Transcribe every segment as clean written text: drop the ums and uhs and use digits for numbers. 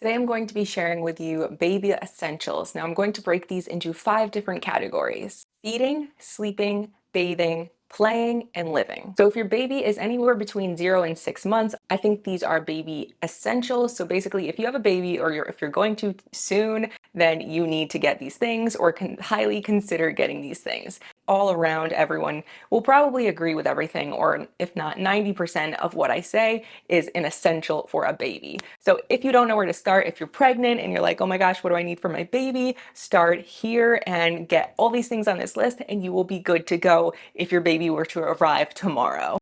Today I'm going to be sharing with you baby essentials. Now I'm going to break these into 5 different categories: feeding, sleeping, bathing, playing, and living. So if your baby is anywhere between 0 and 6 months, I think these are baby essentials. So basically, if you have a baby or if you're going to soon, then you need to get these things or can highly consider getting these things. All around, everyone will probably agree with everything, or if not 90% of what I say is an essential for a baby. So if you don't know where to start, if you're pregnant and you're like, oh my gosh, what do I need for my baby? Start here and get all these things on this list and you will be good to go if your baby were to arrive tomorrow.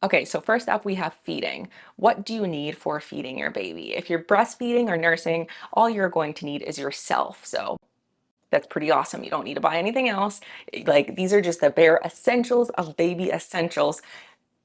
Okay, so first up we have feeding. What do you need for feeding your baby? If you're breastfeeding or nursing, all you're going to need is yourself. So that's pretty awesome. You don't need to buy anything else. Like, these are just the bare essentials of baby essentials.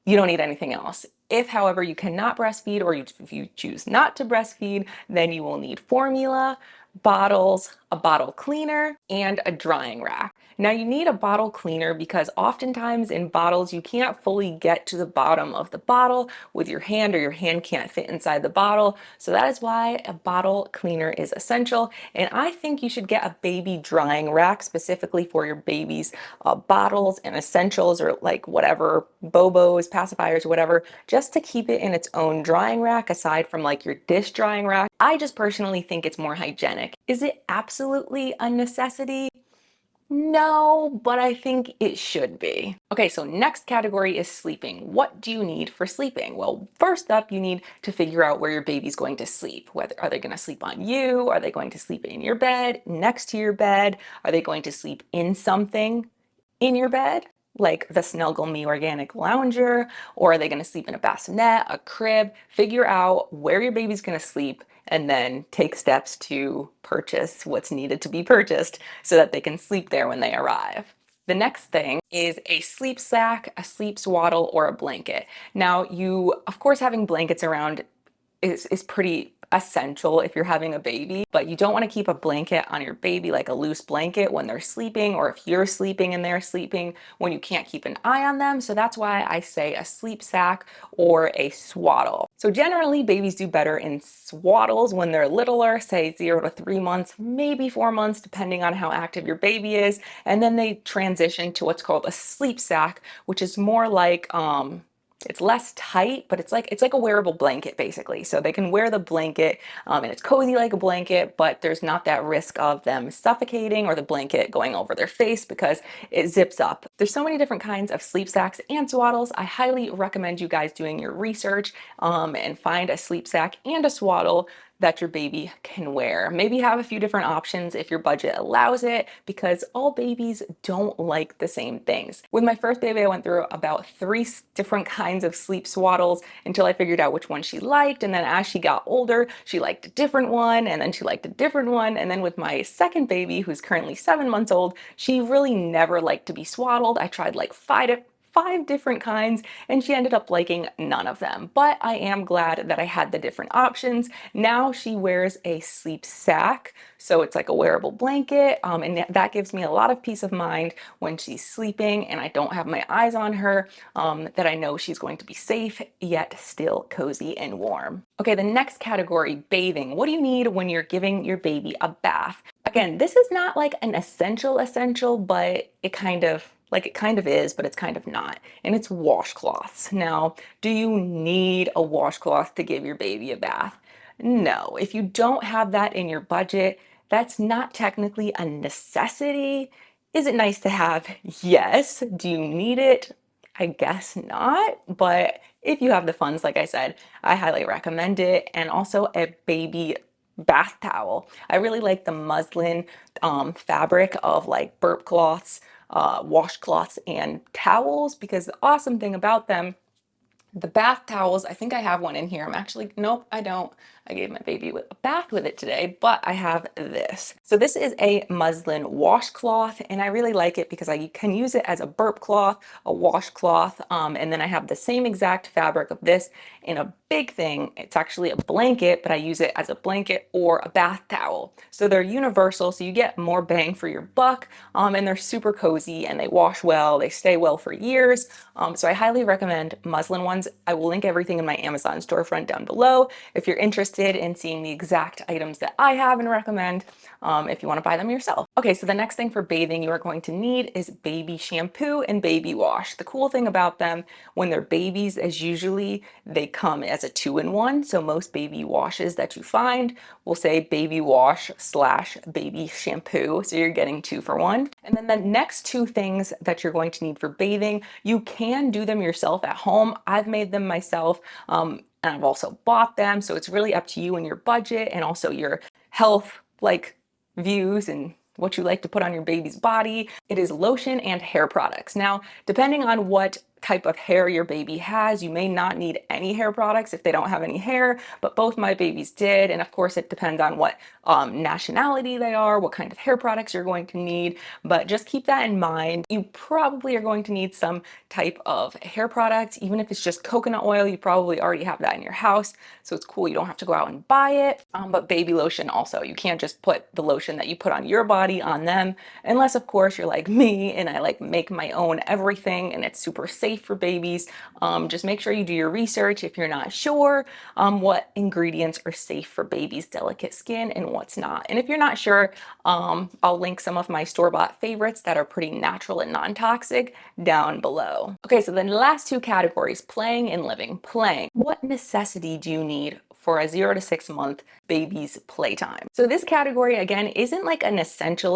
You don't need anything else. If, however, you cannot breastfeed or if you choose not to breastfeed, then you will need formula, bottles, a bottle cleaner, and a drying rack. Now you need a bottle cleaner because oftentimes in bottles you can't fully get to the bottom of the bottle with your hand, or your hand can't fit inside the bottle. So that is why a bottle cleaner is essential. And I think you should get a baby drying rack specifically for your baby's bottles and essentials, or like whatever, Bobos, pacifiers, whatever, just to keep it in its own drying rack aside from like your dish drying rack. I just personally think it's more hygienic. Is it absolutely a necessity? No, but I think it should be. Okay, so next category is sleeping. What do you need for sleeping? Well, first up, you need to figure out where your baby's going to sleep. Whether are they going to sleep on you? Are they going to sleep in your bed, next to your bed? Are they going to sleep in something in your bed, like the Snuggle Me Organic Lounger? Or are they going to sleep in a bassinet, a crib? Figure out where your baby's going to sleep and then take steps to purchase what's needed to be purchased so that they can sleep there when they arrive. The next thing is a sleep sack, a sleep swaddle, or a blanket. Now, of course, having blankets around is pretty essential if you're having a baby, but you don't want to keep a blanket on your baby, like a loose blanket, when they're sleeping, or if you're sleeping and they're sleeping, when you can't keep an eye on them. So that's why I say a sleep sack or a swaddle. So generally babies do better in swaddles when they're littler, say 0 to 3 months, maybe 4 months, depending on how active your baby is. And then they transition to what's called a sleep sack, which is more like it's less tight, but it's like a wearable blanket basically. So they can wear the blanket and it's cozy like a blanket, but there's not that risk of them suffocating or the blanket going over their face because it zips up. There's so many different kinds of sleep sacks and swaddles. I highly recommend you guys doing your research and find a sleep sack and a swaddle that your baby can wear. Maybe have a few different options if your budget allows it, because all babies don't like the same things. With my first baby, I went through about 3 different kinds of sleep swaddles until I figured out which one she liked. And then as she got older, she liked a different one, and then she liked a different one. And then with my second baby, who's currently 7 months old, she really never liked to be swaddled. I tried like 5 different kinds and she ended up liking none of them. But I am glad that I had the different options. Now she wears a sleep sack, so it's like a wearable blanket, and that gives me a lot of peace of mind when she's sleeping and I don't have my eyes on her, that I know she's going to be safe yet still cozy and warm. Okay, the next category, bathing. What do you need when you're giving your baby a bath? Again, this is not like an essential, but it kind of is, but it's kind of not. And it's washcloths. Now, do you need a washcloth to give your baby a bath? No. If you don't have that in your budget, that's not technically a necessity. Is it nice to have? Yes. Do you need it? I guess not. But if you have the funds, like I said, I highly recommend it. And also a baby bath towel. I really like the muslin fabric of like burp cloths, washcloths, and towels, because the awesome thing about them, the bath towels, I think I have one in here. Nope, I don't. I gave my baby a bath with it today, but I have this. So this is a muslin washcloth, and I really like it because I can use it as a burp cloth, a washcloth, and then I have the same exact fabric of this in a big thing, it's actually a blanket, but I use it as a blanket or a bath towel. So they're universal, so you get more bang for your buck, and they're super cozy and they wash well, they stay well for years. So I highly recommend muslin ones. I will link everything in my Amazon storefront down below if you're interested in seeing the exact items that I have and recommend, if you want to buy them yourself. Okay, so the next thing for bathing you are going to need is baby shampoo and baby wash. The cool thing about them when they're babies is usually they come as a 2-in-1. So most baby washes that you find will say baby wash slash baby shampoo. So you're getting 2 for 1. And then the next 2 things that you're going to need for bathing, you can do them yourself at home. I've made them myself. And I've also bought them. So it's really up to you and your budget and also your health views and what you like to put on your baby's body. It is lotion and hair products. Now, depending on what type of hair your baby has, you may not need any hair products if they don't have any hair, but both my babies did. And of course, it depends on what nationality they are, what kind of hair products you're going to need. But just keep that in mind. You probably are going to need some type of hair product. Even if it's just coconut oil, you probably already have that in your house. So it's cool, you don't have to go out and buy it. But baby lotion also, you can't just put the lotion that you put on your body on them, unless of course you're like me and I like make my own everything and it's super safe for babies. Just make sure you do your research if you're not sure what ingredients are safe for babies' delicate skin and what's not. And if you're not sure, I'll link some of my store-bought favorites that are pretty natural and non-toxic down below. Okay, so then the last 2 categories, playing and living. Playing. What necessity do you need for a 0 to 6 month baby's playtime? So this category again isn't like an essential.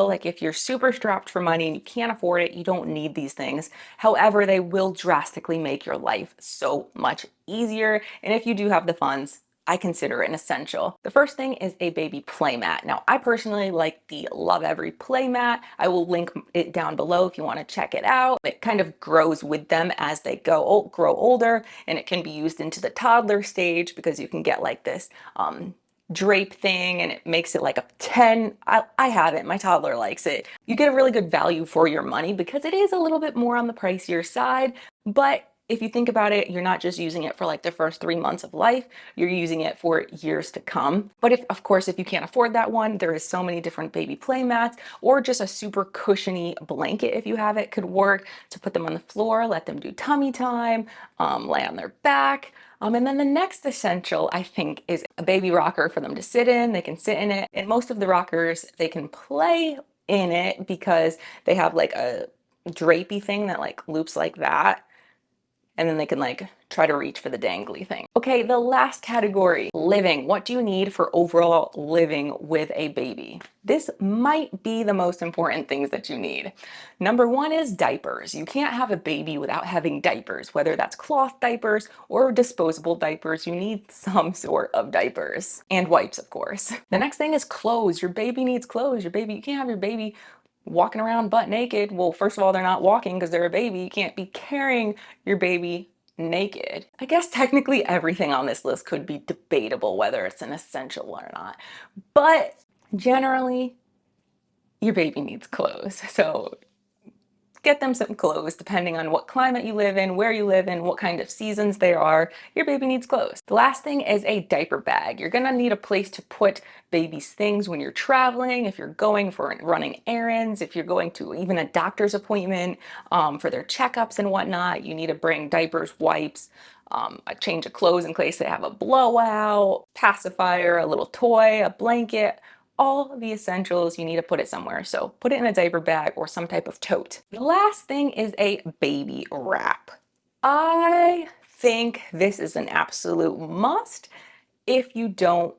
Like if you're super strapped for money and you can't afford it, you don't need these things. However, they will drastically make your life so much easier. And if you do have the funds, I consider it an essential. The first thing is a baby play mat. Now, I personally like the Love Every play mat. I will link it down below if you want to check it out. It kind of grows with them as they grow older, and it can be used into the toddler stage because you can get like this drape thing and it makes it like a 10. I have it, my toddler likes it. You get a really good value for your money because it is a little bit more on the pricier side, but if you think about it, you're not just using it for like the first 3 months of life, you're using it for years to come. But if, of course, if you can't afford that one, there is so many different baby play mats, or just a super cushiony blanket if you have it could work to put them on the floor, let them do tummy time, lay on their back. And then the next essential, I think, is a baby rocker for them to sit in. They can sit in it. And most of the rockers, they can play in it because they have like a drapey thing that like loops like that. And then they can like try to reach for the dangly thing. Okay, the last category, living. What do you need for overall living with a baby? This might be the most important things that you need. Number 1 is diapers. You can't have a baby without having diapers, whether that's cloth diapers or disposable diapers. You need some sort of diapers and wipes, of course. The next thing is clothes. Your baby needs clothes. You can't have your baby walking around butt naked. Well, first of all, they're not walking because they're a baby. You can't be carrying your baby naked. I guess technically everything on this list could be debatable whether it's an essential or not, but generally your baby needs clothes. So get them some clothes depending on what climate you live in, where you live in, what kind of seasons there are. Your baby needs clothes. The last thing is a diaper bag. You're gonna need a place to put baby's things when you're traveling, if you're going for running errands, if you're going to even a doctor's appointment for their checkups and whatnot. You need to bring diapers, wipes, a change of clothes in case they have a blowout, pacifier, a little toy, a blanket, all the essentials. You need to put it somewhere. So put it in a diaper bag or some type of tote. The last thing is a baby wrap. I think this is an absolute must if you don't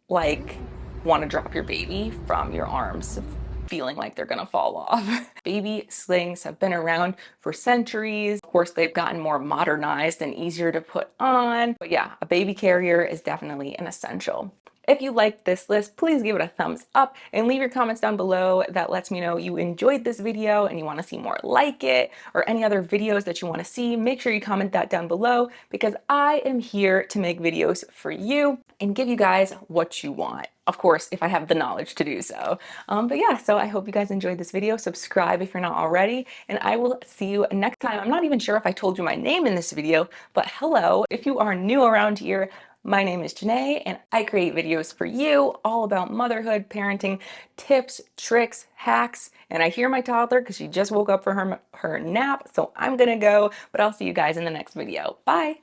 want to drop your baby from your arms feeling like they're gonna fall off. Baby slings have been around for centuries. Of course, they've gotten more modernized and easier to put on. But yeah, a baby carrier is definitely an essential. If you liked this list, please give it a thumbs up and leave your comments down below. That lets me know you enjoyed this video and you want to see more like it, or any other videos that you want to see. Make sure you comment that down below, because I am here to make videos for you and give you guys what you want. Of course, if I have the knowledge to do so. But yeah, so I hope you guys enjoyed this video. Subscribe if you're not already, and I will see you next time. I'm not even sure if I told you my name in this video, but hello, if you are new around here, my name is Janae, and I create videos for you all about motherhood, parenting, tips, tricks, hacks. And I hear my toddler because she just woke up for her nap, so I'm gonna go, but I'll see you guys in the next video. Bye.